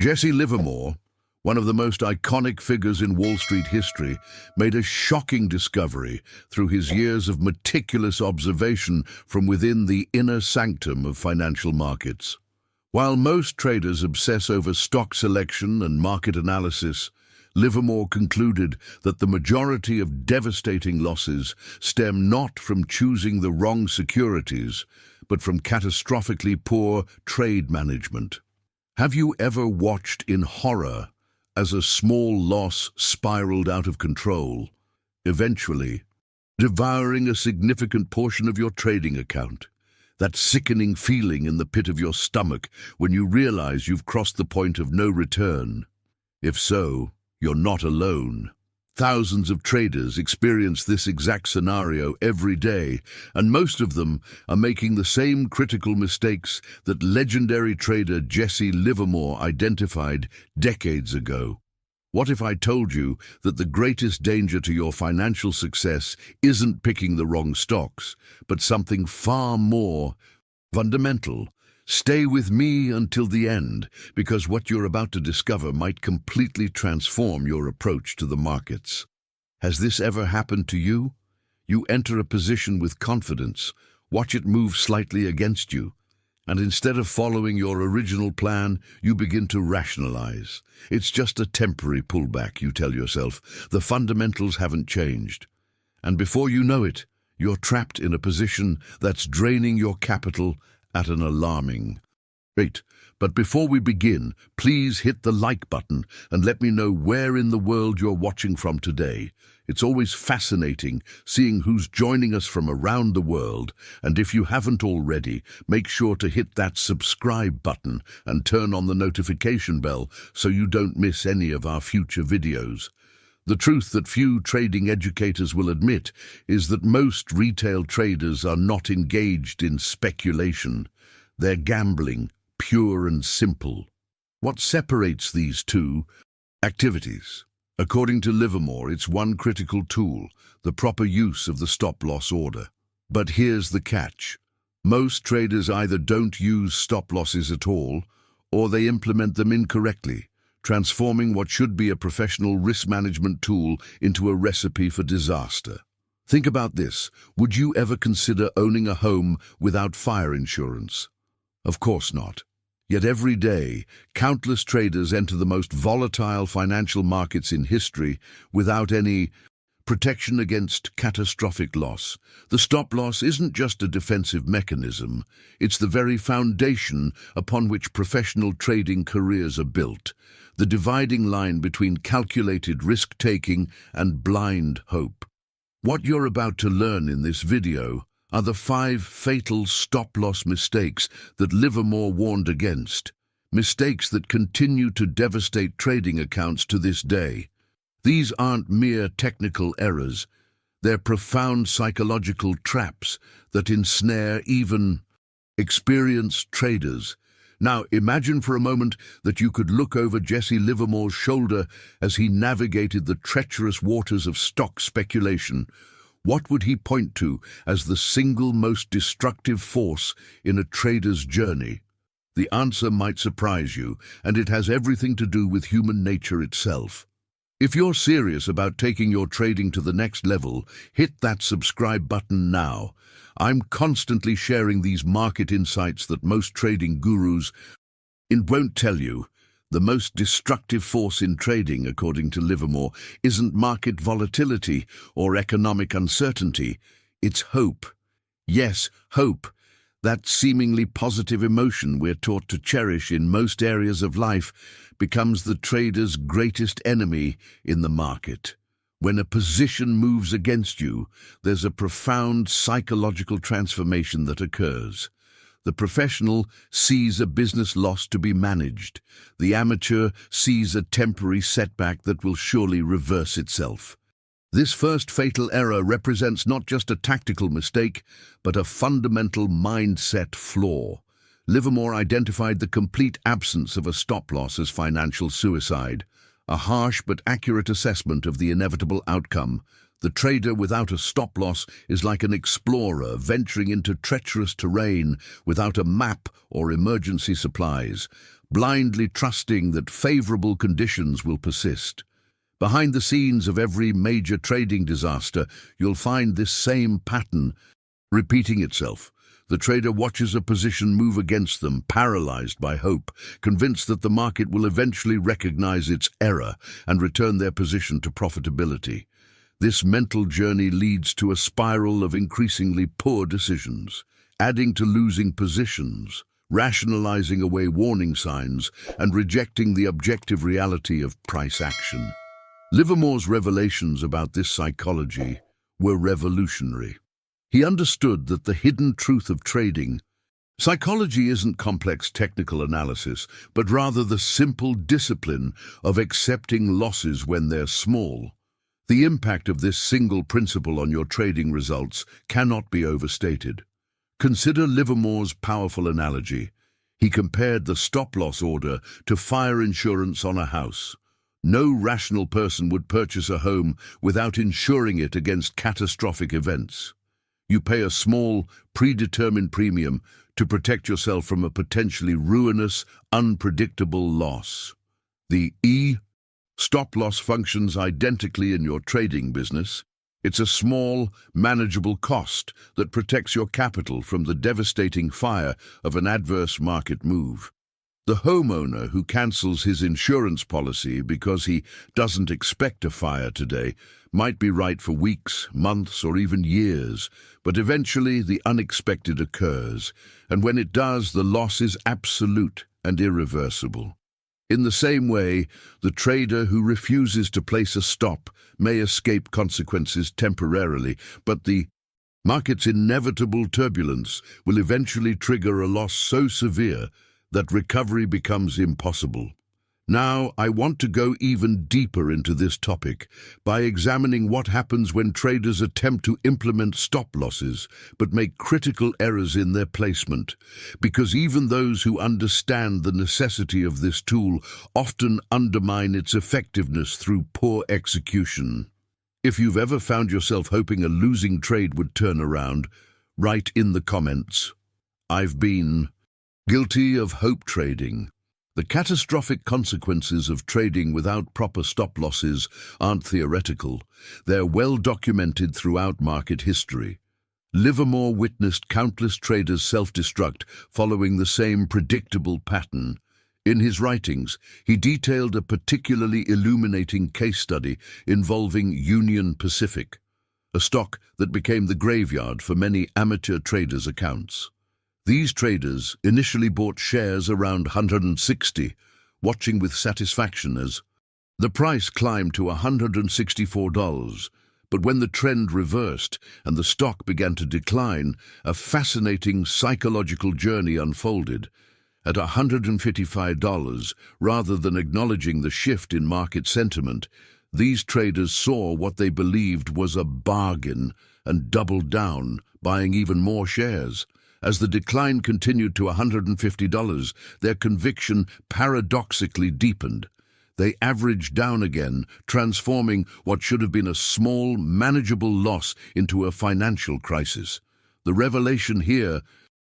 Jesse Livermore, one of the most iconic figures in Wall Street history, made a shocking discovery through his years of meticulous observation from within the inner sanctum of financial markets. While most traders obsess over stock selection and market analysis, Livermore concluded that the majority of devastating losses stem not from choosing the wrong securities, but from catastrophically poor trade management. Have you ever watched in horror as a small loss spiraled out of control, eventually devouring a significant portion of your trading account? That sickening feeling in the pit of your stomach when you realize you've crossed the point of no return? If so, you're not alone. Thousands of traders experience this exact scenario every day, and most of them are making the same critical mistakes that legendary trader Jesse Livermore identified decades ago. What if I told you that the greatest danger to your financial success isn't picking the wrong stocks, but something far more fundamental? Stay with me until the end, because what you're about to discover might completely transform your approach to the markets. Has this ever happened to you? You enter a position with confidence, watch it move slightly against you, and instead of following your original plan, you begin to rationalize. It's just a temporary pullback, you tell yourself. The fundamentals haven't changed. And before you know it, you're trapped in a position that's draining your capital at an alarming rate. But before we begin, please hit the like button and let me know where in the world you're watching from today. It's always fascinating seeing who's joining us from around the world, and if you haven't already, make sure to hit that subscribe button and turn on the notification bell so you don't miss any of our future videos. The truth that few trading educators will admit is that most retail traders are not engaged in speculation. They're gambling, pure and simple. What separates these two activities? According to Livermore, it's one critical tool, the proper use of the stop-loss order. But here's the catch. Most traders either don't use stop-losses at all, or they implement them incorrectly, transforming what should be a professional risk management tool into a recipe for disaster. Think about this. Would you ever consider owning a home without fire insurance? Of course not. Yet every day, countless traders enter the most volatile financial markets in history without any protection against catastrophic loss. The stop-loss isn't just a defensive mechanism, it's the very foundation upon which professional trading careers are built, the dividing line between calculated risk-taking and blind hope. What you're about to learn in this video are the 5 fatal stop-loss mistakes that Livermore warned against, mistakes that continue to devastate trading accounts to this day. These aren't mere technical errors, they're profound psychological traps that ensnare even experienced traders. Now, imagine for a moment that you could look over Jesse Livermore's shoulder as he navigated the treacherous waters of stock speculation. What would he point to as the single most destructive force in a trader's journey? The answer might surprise you, and it has everything to do with human nature itself. If you're serious about taking your trading to the next level, hit that subscribe button now. I'm constantly sharing these market insights that most trading gurus won't tell you. The most destructive force in trading, according to Livermore, isn't market volatility or economic uncertainty. It's hope. Yes, hope. That seemingly positive emotion we're taught to cherish in most areas of life becomes the trader's greatest enemy in the market. When a position moves against you, there's a profound psychological transformation that occurs. The professional sees a business loss to be managed. The amateur sees a temporary setback that will surely reverse itself. This first fatal error represents not just a tactical mistake, but a fundamental mindset flaw. Livermore identified the complete absence of a stop-loss as financial suicide, a harsh but accurate assessment of the inevitable outcome. The trader without a stop-loss is like an explorer venturing into treacherous terrain without a map or emergency supplies. blindly trusting that favorable conditions will persist. Behind the scenes of every major trading disaster, you'll find this same pattern repeating itself. The trader watches a position move against them, paralyzed by hope, convinced that the market will eventually recognize its error and return their position to profitability. This mental journey leads to a spiral of increasingly poor decisions, adding to losing positions, rationalizing away warning signs, and rejecting the objective reality of price action. Livermore's revelations about this psychology were revolutionary. He understood that the hidden truth of trading, psychology isn't complex technical analysis, but rather the simple discipline of accepting losses when they're small. The impact of this single principle on your trading results cannot be overstated. Consider Livermore's powerful analogy. He compared the stop-loss order to fire insurance on a house. No rational person would purchase a home without insuring it against catastrophic events. You pay a small, predetermined premium to protect yourself from a potentially ruinous, unpredictable loss. The stop-loss functions identically in your trading business. It's a small, manageable cost that protects your capital from the devastating fire of an adverse market move. The homeowner who cancels his insurance policy because he doesn't expect a fire today might be right for weeks, months, or even years, but eventually the unexpected occurs, and when it does, the loss is absolute and irreversible. In the same way, the trader who refuses to place a stop may escape consequences temporarily, but the market's inevitable turbulence will eventually trigger a loss so severe that recovery becomes impossible. Now, I want to go even deeper into this topic by examining what happens when traders attempt to implement stop losses but make critical errors in their placement, because even those who understand the necessity of this tool often undermine its effectiveness through poor execution. If you've ever found yourself hoping a losing trade would turn around, write in the comments, "I've been guilty of hope trading." The catastrophic consequences of trading without proper stop losses aren't theoretical. They're well documented throughout market history. Livermore witnessed countless traders self-destruct following the same predictable pattern. In his writings, he detailed a particularly illuminating case study involving Union Pacific, a stock that became the graveyard for many amateur traders' accounts. These traders initially bought shares around 160, watching with satisfaction as the price climbed to $164. But when the trend reversed and the stock began to decline, a fascinating psychological journey unfolded. At $155, rather than acknowledging the shift in market sentiment, these traders saw what they believed was a bargain and doubled down, buying even more shares. As the decline continued to $150, their conviction paradoxically deepened. They averaged down again, transforming what should have been a small, manageable loss into a financial crisis. The revelation here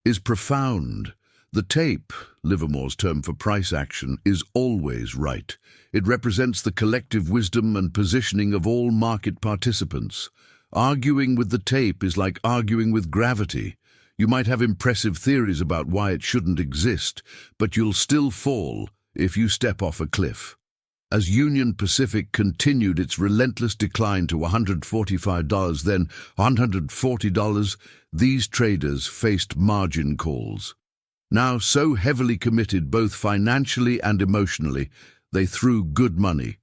is profound. The tape, Livermore's term for price action, is always right. It represents the collective wisdom and positioning of all market participants. Arguing with the tape is like arguing with gravity. You might have impressive theories about why it shouldn't exist, but you'll still fall if you step off a cliff. As Union Pacific continued its relentless decline to $145, then $140, these traders faced margin calls. Now so heavily committed both financially and emotionally, they threw good money.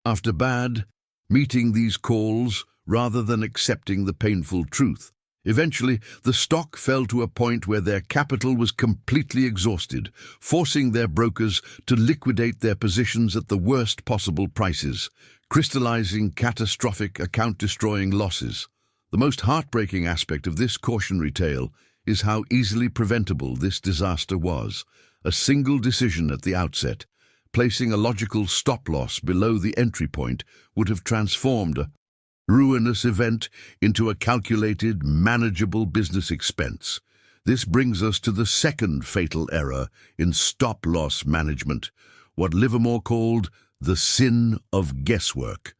After bad, meeting these calls rather than accepting the painful truth. Eventually, the stock fell to a point where their capital was completely exhausted, forcing their brokers to liquidate their positions at the worst possible prices, crystallizing catastrophic, account-destroying losses. The most heartbreaking aspect of this cautionary tale is how easily preventable this disaster was. A single decision at the outset, placing a logical stop-loss below the entry point, would have transformed a ruinous event into a calculated, manageable business expense. This brings us to the second fatal error in stop-loss management, what Livermore called the sin of guesswork.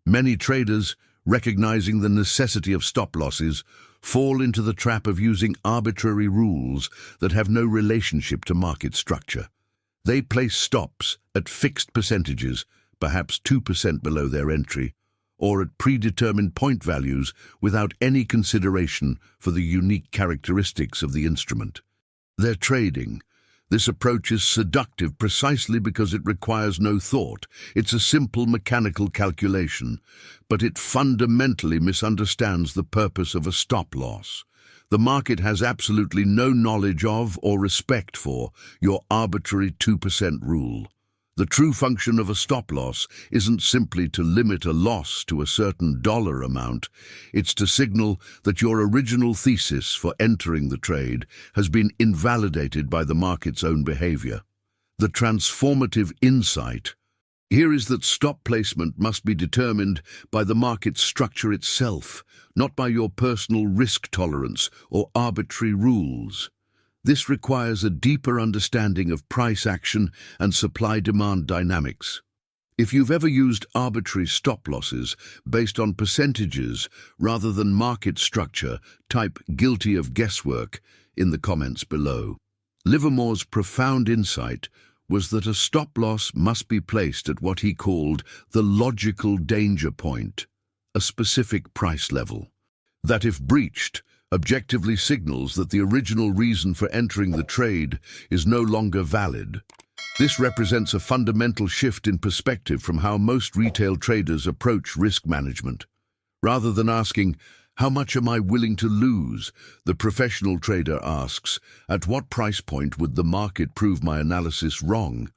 Many traders, recognizing the necessity of stop-losses, fall into the trap of using arbitrary rules that have no relationship to market structure. They place stops at fixed percentages, perhaps 2% below their entry, or at predetermined point values without any consideration for the unique characteristics of the instrument. They're trading. This approach is seductive precisely because it requires no thought. It's a simple mechanical calculation, but it fundamentally misunderstands the purpose of a stop-loss. The market has absolutely no knowledge of or respect for your arbitrary 2% rule. The true function of a stop-loss isn't simply to limit a loss to a certain dollar amount. It's to signal that your original thesis for entering the trade has been invalidated by the market's own behavior. The transformative insight here is that stop placement must be determined by the market structure itself, not by your personal risk tolerance or arbitrary rules. This requires a deeper understanding of price action and supply-demand dynamics. If you've ever used arbitrary stop-losses based on percentages rather than market structure, type "guilty of guesswork" in the comments below. Livermore's profound insight was that a stop-loss must be placed at what he called the logical danger point, a specific price level. That if breached, objectively signals that the original reason for entering the trade is no longer valid. This represents a fundamental shift in perspective from how most retail traders approach risk management. Rather than asking, "How much am I willing to lose?" the professional trader asks, "At what price point would the market prove my analysis wrong?"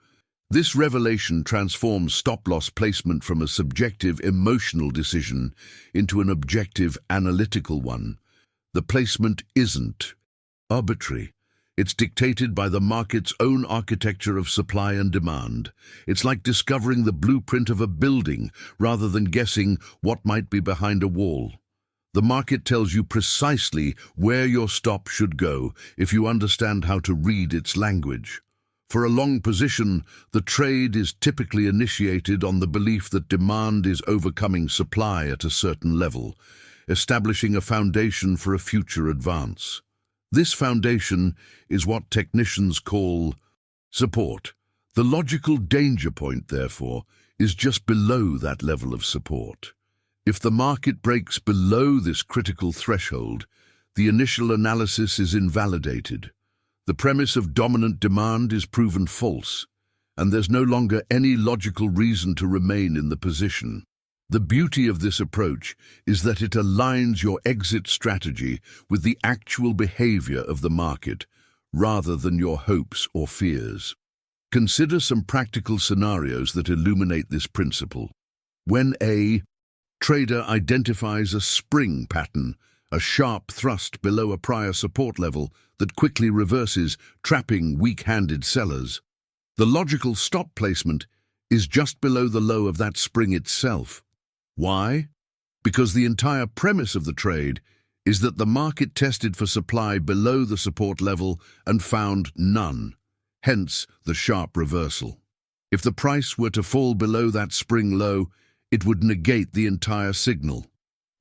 This revelation transforms stop-loss placement from a subjective emotional decision into an objective analytical one. The placement isn't arbitrary. It's dictated by the market's own architecture of supply and demand. It's like discovering the blueprint of a building rather than guessing what might be behind a wall. The market tells you precisely where your stop should go if you understand how to read its language. For a long position, the trade is typically initiated on the belief that demand is overcoming supply at a certain level, establishing a foundation for a future advance. This foundation is what technicians call support. The logical danger point, therefore, is just below that level of support. If the market breaks below this critical threshold, the initial analysis is invalidated. The premise of dominant demand is proven false, and there's no longer any logical reason to remain in the position. The beauty of this approach is that it aligns your exit strategy with the actual behavior of the market, rather than your hopes or fears. Consider some practical scenarios that illuminate this principle. When a trader identifies a spring pattern, a sharp thrust below a prior support level that quickly reverses, trapping weak-handed sellers, the logical stop placement is just below the low of that spring itself. Why? Because the entire premise of the trade is that the market tested for supply below the support level and found none, hence the sharp reversal. If the price were to fall below that spring low, it would negate the entire signal.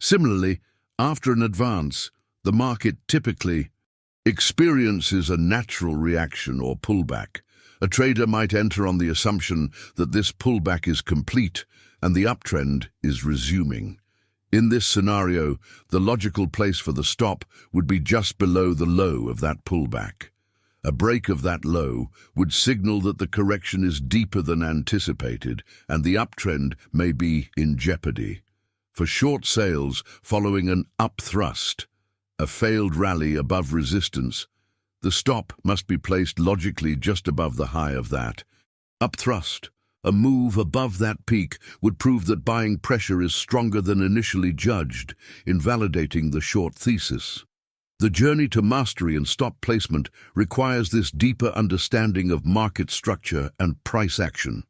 Similarly, after an advance, the market typically experiences a natural reaction or pullback. A trader might enter on the assumption that this pullback is complete and the uptrend is resuming. In this scenario, the logical place for the stop would be just below the low of that pullback. A break of that low would signal that the correction is deeper than anticipated and the uptrend may be in jeopardy. For short sales following an upthrust, a failed rally above resistance, the stop must be placed logically just above the high of that upthrust. A move above that peak would prove that buying pressure is stronger than initially judged, invalidating the short thesis. The journey to mastery in stop placement requires this deeper understanding of market structure and price action.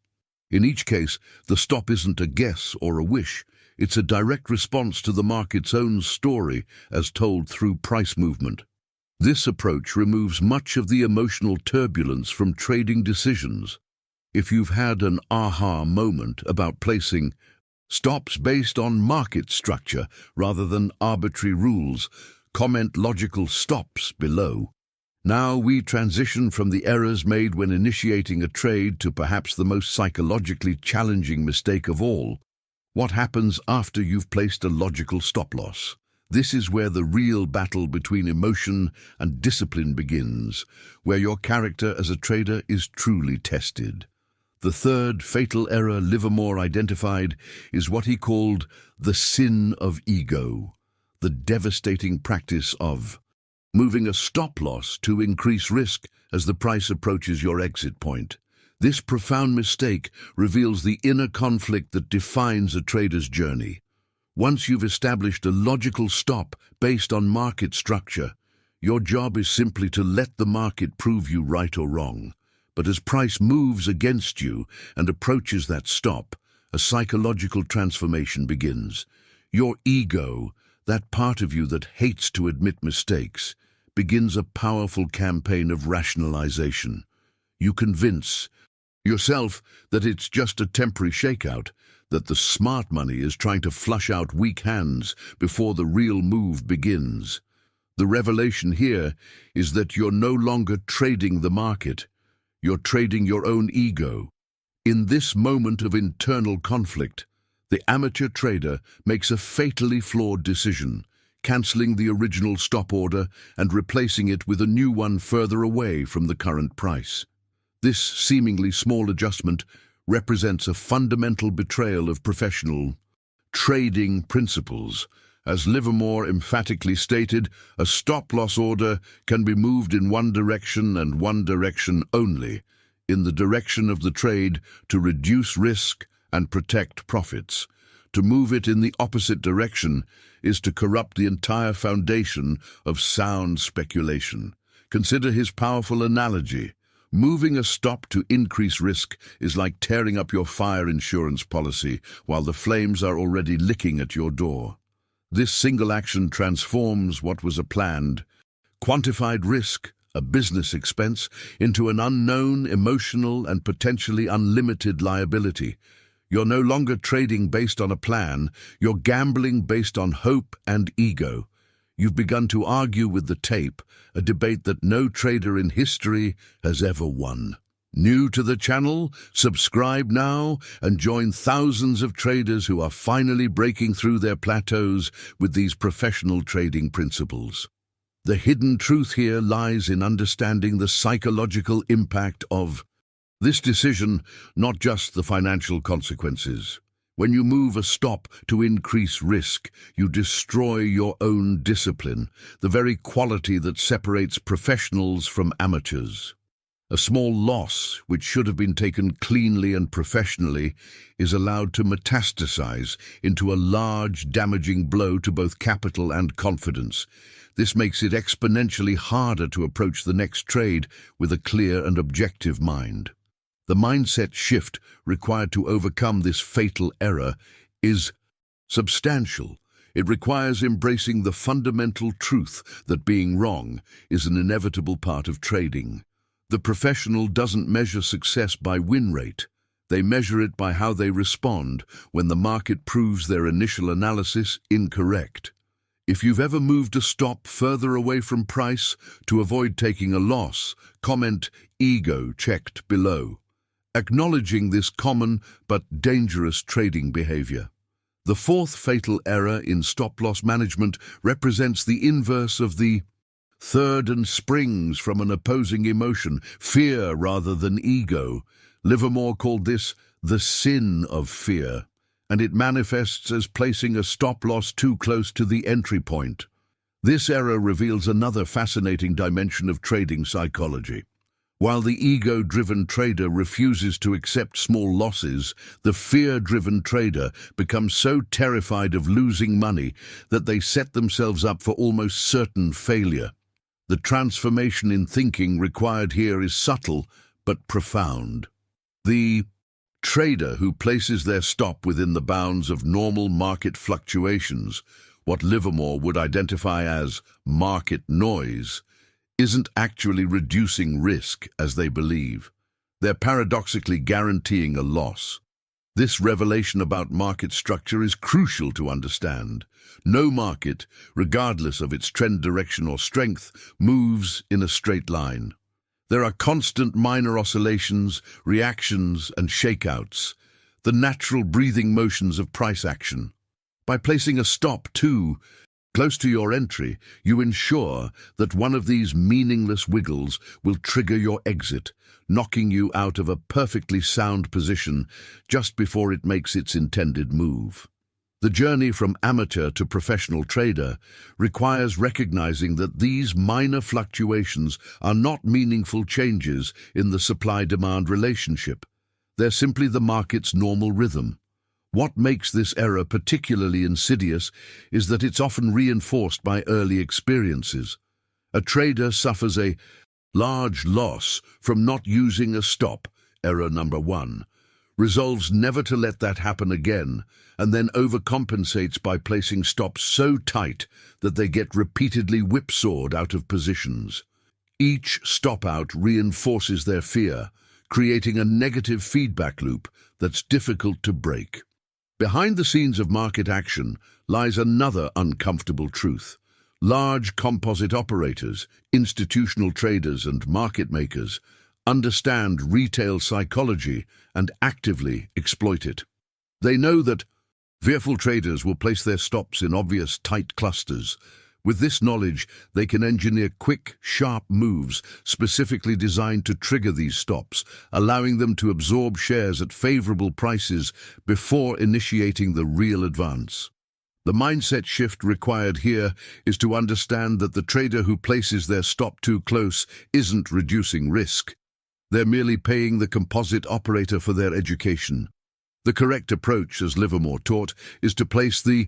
In each case, the stop isn't a guess or a wish. It's a direct response to the market's own story as told through price movement. This approach removes much of the emotional turbulence from trading decisions. If you've had an aha moment about placing stops based on market structure rather than arbitrary rules, comment logical stops below. Now we transition from the errors made when initiating a trade to perhaps the most psychologically challenging mistake of all. What happens after you've placed a logical stop-loss? This is where the real battle between emotion and discipline begins, where your character as a trader is truly tested. The third fatal error Livermore identified is what he called the sin of ego, the devastating practice of moving a stop-loss to increase risk as the price approaches your exit point. This profound mistake reveals the inner conflict that defines a trader's journey. Once you've established a logical stop based on market structure, your job is simply to let the market prove you right or wrong. But as price moves against you and approaches that stop, a psychological transformation begins. Your ego, that part of you that hates to admit mistakes, begins a powerful campaign of rationalization. You convince yourself that it's just a temporary shakeout, that the smart money is trying to flush out weak hands before the real move begins. The revelation here is that you're no longer trading the market. You're trading your own ego. In this moment of internal conflict, the amateur trader makes a fatally flawed decision, cancelling the original stop order and replacing it with a new one further away from the current price. This seemingly small adjustment represents a fundamental betrayal of professional trading principles. As Livermore emphatically stated, a stop-loss order can be moved in one direction and one direction only, in the direction of the trade to reduce risk and protect profits. To move it in the opposite direction is to corrupt the entire foundation of sound speculation. Consider his powerful analogy. Moving a stop to increase risk is like tearing up your fire insurance policy while the flames are already licking at your door. This single action transforms what was a planned, quantified risk, a business expense, into an unknown, emotional, and potentially unlimited liability. You're no longer trading based on a plan, you're gambling based on hope and ego. You've begun to argue with the tape, a debate that no trader in history has ever won. New to the channel? Subscribe now and join thousands of traders who are finally breaking through their plateaus with these professional trading principles. The hidden truth here lies in understanding the psychological impact of this decision, not just the financial consequences. When you move a stop to increase risk, you destroy your own discipline, the very quality that separates professionals from amateurs. A small loss, which should have been taken cleanly and professionally, is allowed to metastasize into a large, damaging blow to both capital and confidence. This makes it exponentially harder to approach the next trade with a clear and objective mind. The mindset shift required to overcome this fatal error is substantial. It requires embracing the fundamental truth that being wrong is an inevitable part of trading. The professional doesn't measure success by win rate. They measure it by how they respond when the market proves their initial analysis incorrect. If you've ever moved a stop further away from price to avoid taking a loss, comment "ego checked" below, acknowledging this common but dangerous trading behavior. The fourth fatal error in stop-loss management represents the inverse of the third and springs from an opposing emotion, fear rather than ego. Livermore called this the sin of fear, and it manifests as placing a stop-loss too close to the entry point. This error reveals another fascinating dimension of trading psychology. While the ego-driven trader refuses to accept small losses, the fear-driven trader becomes so terrified of losing money that they set themselves up for almost certain failure. The transformation in thinking required here is subtle but profound. The trader who places their stop within the bounds of normal market fluctuations, what Livermore would identify as market noise, isn't actually reducing risk as they believe. They're paradoxically guaranteeing a loss. This revelation about market structure is crucial to understand. No market, regardless of its trend direction or strength, moves in a straight line. There are constant minor oscillations, reactions, and shakeouts, the natural breathing motions of price action. By placing a stop too close to your entry, you ensure that one of these meaningless wiggles will trigger your exit, knocking you out of a perfectly sound position just before it makes its intended move. The journey from amateur to professional trader requires recognizing that these minor fluctuations are not meaningful changes in the supply-demand relationship. They're simply the market's normal rhythm. What makes this error particularly insidious is that it's often reinforced by early experiences. A trader suffers a large loss from not using a stop, error number 1, resolves never to let that happen again, and then overcompensates by placing stops so tight that they get repeatedly whipsawed out of positions. Each stop-out reinforces their fear, creating a negative feedback loop that's difficult to break. Behind the scenes of market action lies another uncomfortable truth. Large composite operators, institutional traders and market makers understand retail psychology and actively exploit it. They know that fearful traders will place their stops in obvious tight clusters. With this knowledge, they can engineer quick, sharp moves specifically designed to trigger these stops, allowing them to absorb shares at favorable prices before initiating the real advance. The mindset shift required here is to understand that the trader who places their stop too close isn't reducing risk. They're merely paying the composite operator for their education. The correct approach, as Livermore taught, is to place the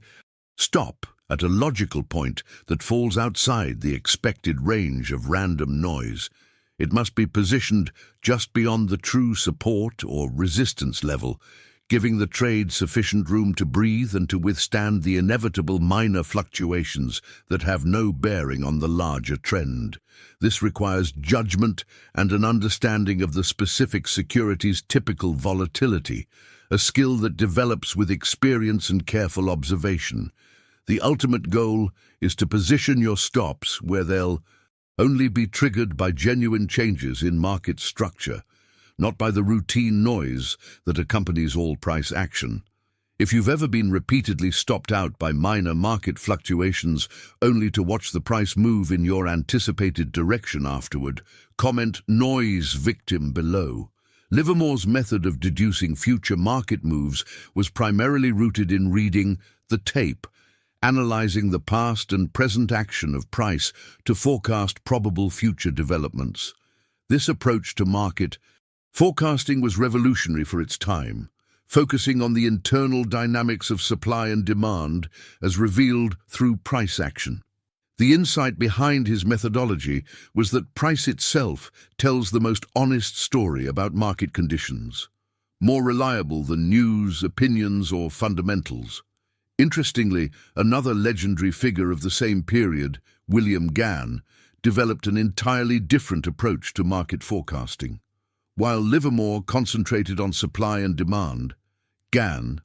stop at a logical point that falls outside the expected range of random noise. It must be positioned just beyond the true support or resistance level, giving the trade sufficient room to breathe and to withstand the inevitable minor fluctuations that have no bearing on the larger trend. This requires judgment and an understanding of the specific security's typical volatility, a skill that develops with experience and careful observation. The ultimate goal is to position your stops where they'll only be triggered by genuine changes in market structure, not by the routine noise that accompanies all price action. If you've ever been repeatedly stopped out by minor market fluctuations only to watch the price move in your anticipated direction afterward, comment "noise victim" below. Livermore's method of deducing future market moves was primarily rooted in reading the tape, analyzing the past and present action of price to forecast probable future developments. This approach to market forecasting was revolutionary for its time, focusing on the internal dynamics of supply and demand as revealed through price action. The insight behind his methodology was that price itself tells the most honest story about market conditions, more reliable than news, opinions, or fundamentals. Interestingly, another legendary figure of the same period, William Gann, developed an entirely different approach to market forecasting. While Livermore concentrated on supply and demand, Gann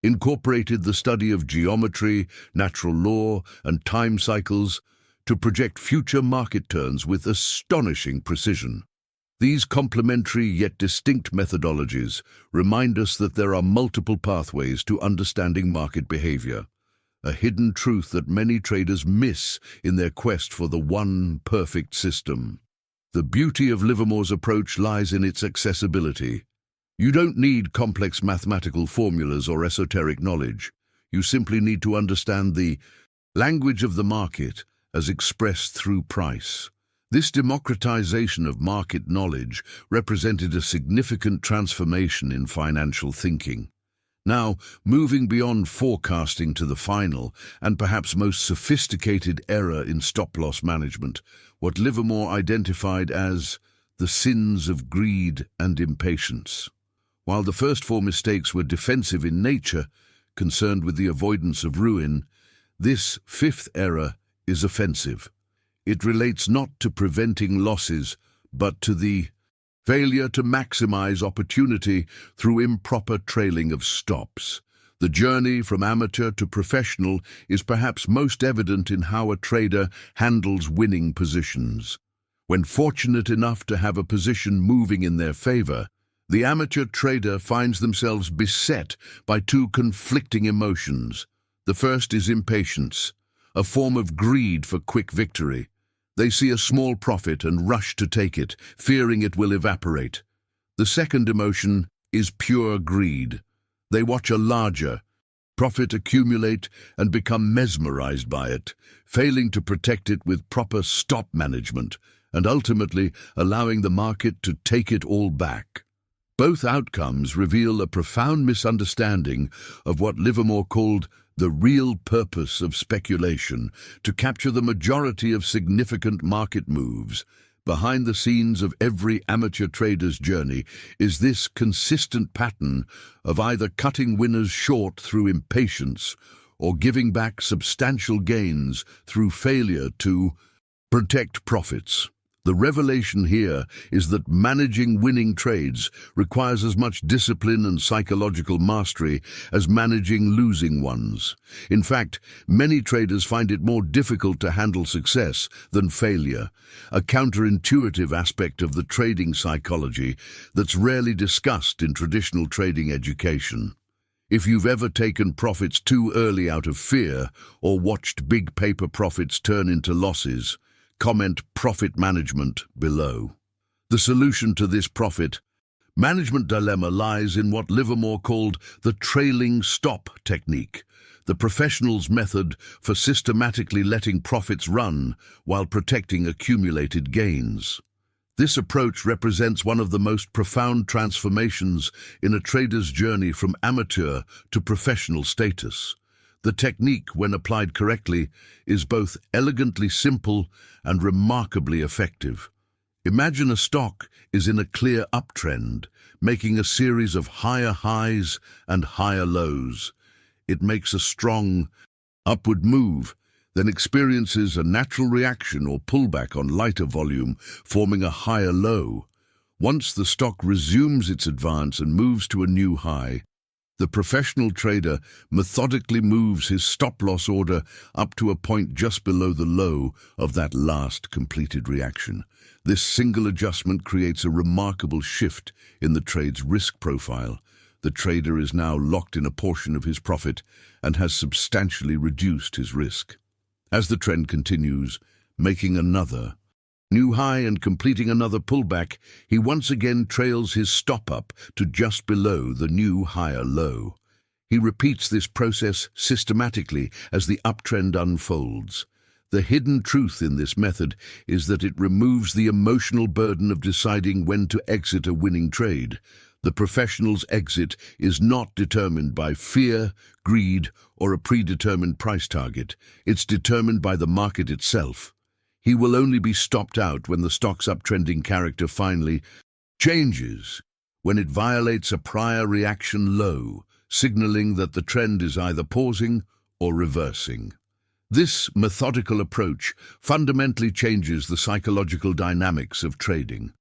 incorporated the study of geometry, natural law, and time cycles to project future market turns with astonishing precision. These complementary yet distinct methodologies remind us that there are multiple pathways to understanding market behavior, a hidden truth that many traders miss in their quest for the one perfect system. The beauty of Livermore's approach lies in its accessibility. You don't need complex mathematical formulas or esoteric knowledge. You simply need to understand the language of the market as expressed through price. This democratization of market knowledge represented a significant transformation in financial thinking. Now, moving beyond forecasting to the final and perhaps most sophisticated error in stop-loss management, what Livermore identified as the sins of greed and impatience. While the first four mistakes were defensive in nature, concerned with the avoidance of ruin, this fifth error is offensive. It relates not to preventing losses, but to the failure to maximize opportunity through improper trailing of stops. The journey from amateur to professional is perhaps most evident in how a trader handles winning positions. When fortunate enough to have a position moving in their favor, the amateur trader finds themselves beset by two conflicting emotions. The first is impatience, a form of greed for quick victory. They see a small profit and rush to take it, fearing it will evaporate. The second emotion is pure greed. They watch a larger profit accumulate and become mesmerized by it, failing to protect it with proper stop management, and ultimately allowing the market to take it all back. Both outcomes reveal a profound misunderstanding of what Livermore called the real purpose of speculation, to capture the majority of significant market moves. Behind the scenes of every amateur trader's journey is this consistent pattern of either cutting winners short through impatience or giving back substantial gains through failure to protect profits. The revelation here is that managing winning trades requires as much discipline and psychological mastery as managing losing ones. In fact, many traders find it more difficult to handle success than failure, a counterintuitive aspect of the trading psychology that's rarely discussed in traditional trading education. If you've ever taken profits too early out of fear or watched big paper profits turn into losses, comment profit management below. The solution to this profit management dilemma lies in what Livermore called the trailing stop technique, the professional's method for systematically letting profits run while protecting accumulated gains. This approach represents one of the most profound transformations in a trader's journey from amateur to professional status. The technique, when applied correctly, is both elegantly simple and remarkably effective. Imagine a stock is in a clear uptrend, making a series of higher highs and higher lows. It makes a strong upward move, then experiences a natural reaction or pullback on lighter volume, forming a higher low. Once the stock resumes its advance and moves to a new high, the professional trader methodically moves his stop-loss order up to a point just below the low of that last completed reaction. This single adjustment creates a remarkable shift in the trade's risk profile. The trader is now locked in a portion of his profit and has substantially reduced his risk. As the trend continues, making another new high and completing another pullback, he once again trails his stop up to just below the new higher low. He repeats this process systematically as the uptrend unfolds. The hidden truth in this method is that it removes the emotional burden of deciding when to exit a winning trade. The professional's exit is not determined by fear, greed, or a predetermined price target. It's determined by the market itself. He will only be stopped out when the stock's uptrending character finally changes, when it violates a prior reaction low, signaling that the trend is either pausing or reversing. This methodical approach fundamentally changes the psychological dynamics of trading.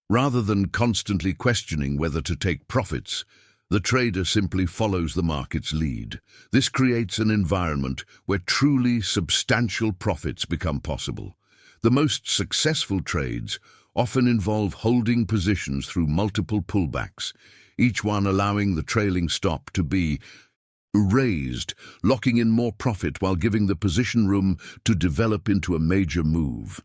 Rather than constantly questioning whether to take profits, the trader simply follows the market's lead. This creates an environment where truly substantial profits become possible. The most successful trades often involve holding positions through multiple pullbacks, each one allowing the trailing stop to be raised, locking in more profit while giving the position room to develop into a major move.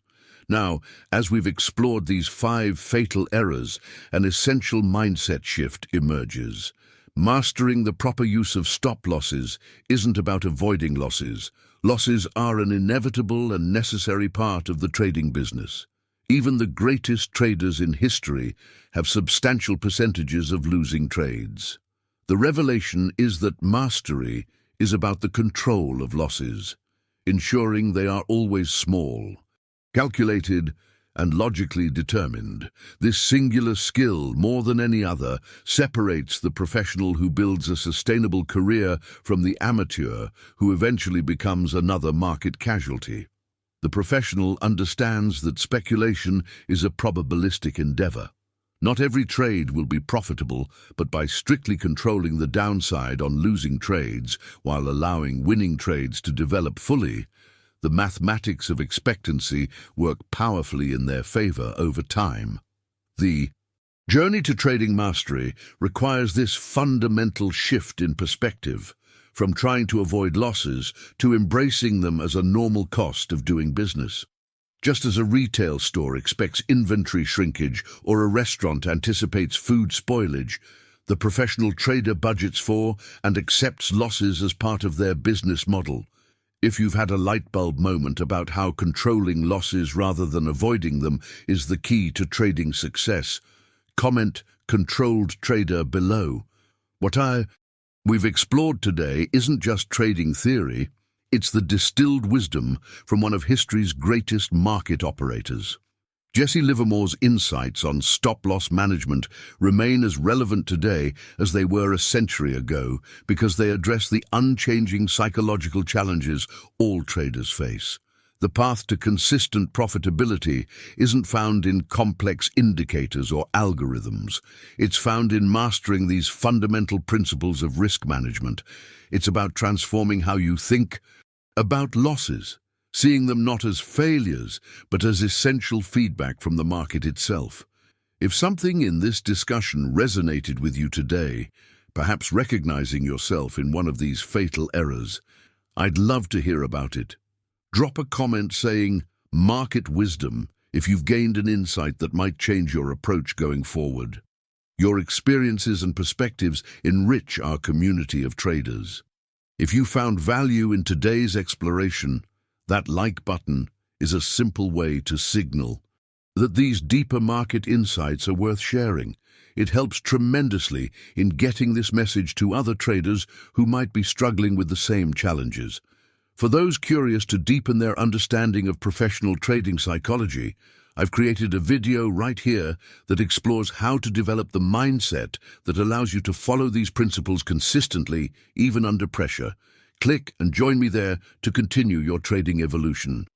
Now, as we've explored these 5 fatal errors, an essential mindset shift emerges. Mastering the proper use of stop losses isn't about avoiding losses. Losses are an inevitable and necessary part of the trading business. Even the greatest traders in history have substantial percentages of losing trades. The revelation is that mastery is about the control of losses, ensuring they are always small, calculated, and logically determined. This singular skill, more than any other, separates the professional who builds a sustainable career from the amateur who eventually becomes another market casualty. The professional understands that speculation is a probabilistic endeavor. Not every trade will be profitable, but by strictly controlling the downside on losing trades while allowing winning trades to develop fully, the mathematics of expectancy work powerfully in their favor over time. The journey to trading mastery requires this fundamental shift in perspective, from trying to avoid losses to embracing them as a normal cost of doing business. Just as a retail store expects inventory shrinkage or a restaurant anticipates food spoilage, the professional trader budgets for and accepts losses as part of their business model. If you've had a light bulb moment about how controlling losses rather than avoiding them is the key to trading success, comment "controlled trader" below. What we've explored today isn't just trading theory, it's the distilled wisdom from one of history's greatest market operators. Jesse Livermore's insights on stop-loss management remain as relevant today as they were a century ago because they address the unchanging psychological challenges all traders face. The path to consistent profitability isn't found in complex indicators or algorithms. It's found in mastering these fundamental principles of risk management. It's about transforming how you think about losses, seeing them not as failures, but as essential feedback from the market itself. If something in this discussion resonated with you today, perhaps recognizing yourself in one of these fatal errors, I'd love to hear about it. Drop a comment saying "market wisdom" if you've gained an insight that might change your approach going forward. Your experiences and perspectives enrich our community of traders. If you found value in today's exploration, that like button is a simple way to signal that these deeper market insights are worth sharing. It helps tremendously in getting this message to other traders who might be struggling with the same challenges. For those curious to deepen their understanding of professional trading psychology, I've created a video right here that explores how to develop the mindset that allows you to follow these principles consistently, even under pressure. Click and join me there to continue your trading evolution.